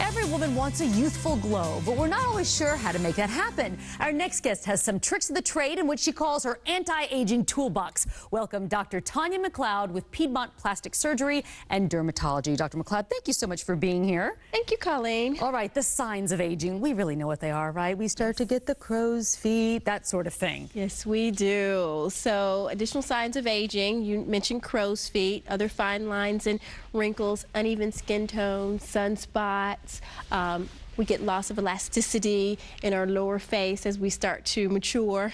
Every woman wants a youthful glow, but we're not always sure how to make that happen. Our next guest has some tricks of the trade in which she calls her anti-aging toolbox. Welcome Dr. Tanya McLeod with Piedmont Plastic Surgery and Dermatology. Dr. McLeod, thank you so much for being here. Thank you, Colleen. All right, the signs of aging, we really know what they are, right? We start to get the crow's feet, that sort of thing. Yes, we do. So additional signs of aging, you mentioned crow's feet, other fine lines and wrinkles, uneven skin tone, sunspots. We get loss of elasticity in our lower face as we start to mature.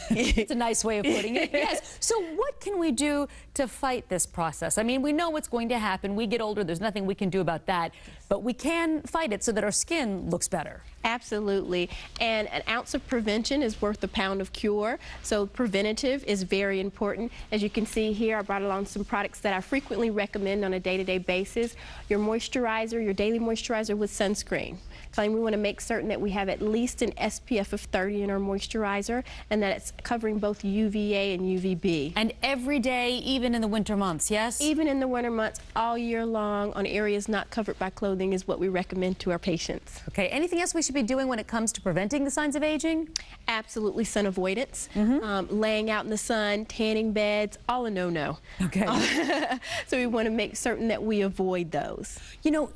It's a nice way of putting it. Yes. So what can we do to fight this process? I mean, we know what's going to happen. We get older. There's nothing we can do about that. But we can fight it so that our skin looks better. Absolutely. And an ounce of prevention is worth a pound of cure. So preventative is very important. As you can see here, I brought along some products that I frequently recommend on a day-to-day basis. Your moisturizer, your daily moisturizer with sunscreen. Colleen, we want to make certain that we have at least an SPF of 30 in our moisturizer and that it's covering both UVA and UVB. And every day, even in the winter months, yes? Even in the winter months, all year long, on areas not covered by clothing is what we recommend to our patients. Okay, anything else we should be doing when it comes to preventing the signs of aging? Absolutely, sun avoidance. Laying out in the sun, tanning beds, all a no-no. Okay. So we want to make certain that we avoid those. You know,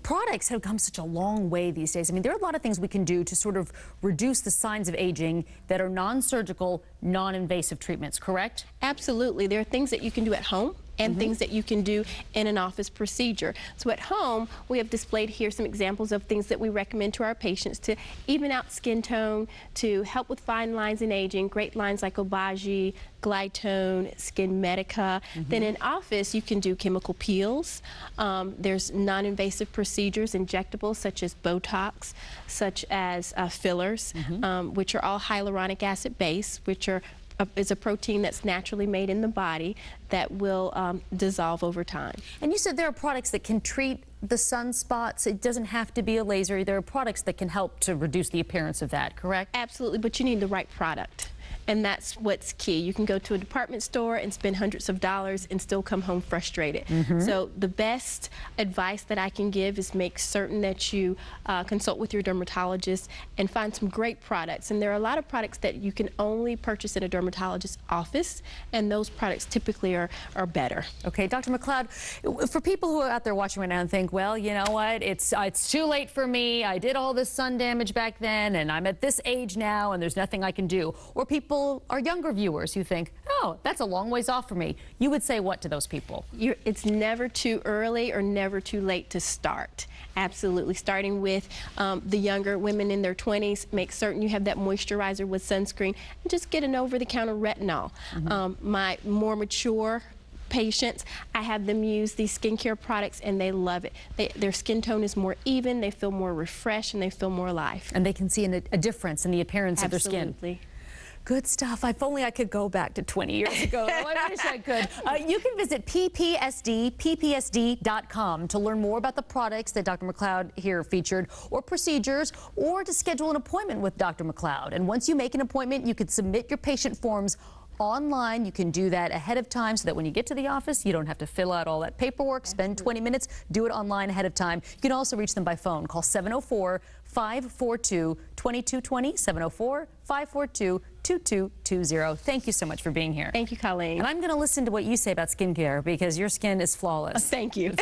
products have come such a long way these days. I mean, there are a lot of things we can do to sort of reduce the signs of aging that are non-surgical, non-invasive treatments, correct? Absolutely. There are things that you can do at home and things that you can do in an office procedure. So at home, we have displayed here some examples of things that we recommend to our patients to even out skin tone, to help with fine lines and aging, great lines like Obagi, Glytone, Skin Medica. Then in office, you can do chemical peels. There's non-invasive procedures, injectables such as Botox, such as fillers, which are all hyaluronic acid based, which is a protein that's naturally made in the body that will dissolve over time. And you said there are products that can treat the sunspots. It doesn't have to be a laser. There are products that can help to reduce the appearance of that, correct? Absolutely, but you need the right product. And that's what's key. You can go to a department store and spend hundreds of dollars and still come home frustrated. So the best advice that I can give is make certain that you consult with your dermatologist and find some great products. And there are a lot of products that you can only purchase in a dermatologist's office, and those products typically are better. Okay, Dr. McLeod, for people who are out there watching right now and think, well, you know what, it's too late for me. I did all this sun damage back then, and I'm at this age now, and there's nothing I can do. Or people are younger viewers who think, oh, that's a long ways off for me. You would say what to those people? It's never too early or never too late to start. Absolutely. Starting with the younger women in their 20s, make certain you have that moisturizer with sunscreen, and just get an over-the-counter retinol. My more mature patients, I have them use these skincare products and they love it. Their skin tone is more even, they feel more refreshed, and they feel more alive. And they can see a difference in the appearance of their skin. Absolutely. Good stuff. If only I could go back to 20 years ago. I wish I could. You can visit ppsd.com to learn more about the products that Dr. McLeod here featured, or procedures, or to schedule an appointment with Dr. McLeod. And once you make an appointment, you can submit your patient forms online. You can do that ahead of time so that when you get to the office, you don't have to fill out all that paperwork, spend 20 minutes, do it online ahead of time. You can also reach them by phone. Call 704-542-2220, 704-542-2220. Thank you so much for being here. Thank you, Colleen. And I'm going to listen to what you say about skincare because your skin is flawless. Thank you.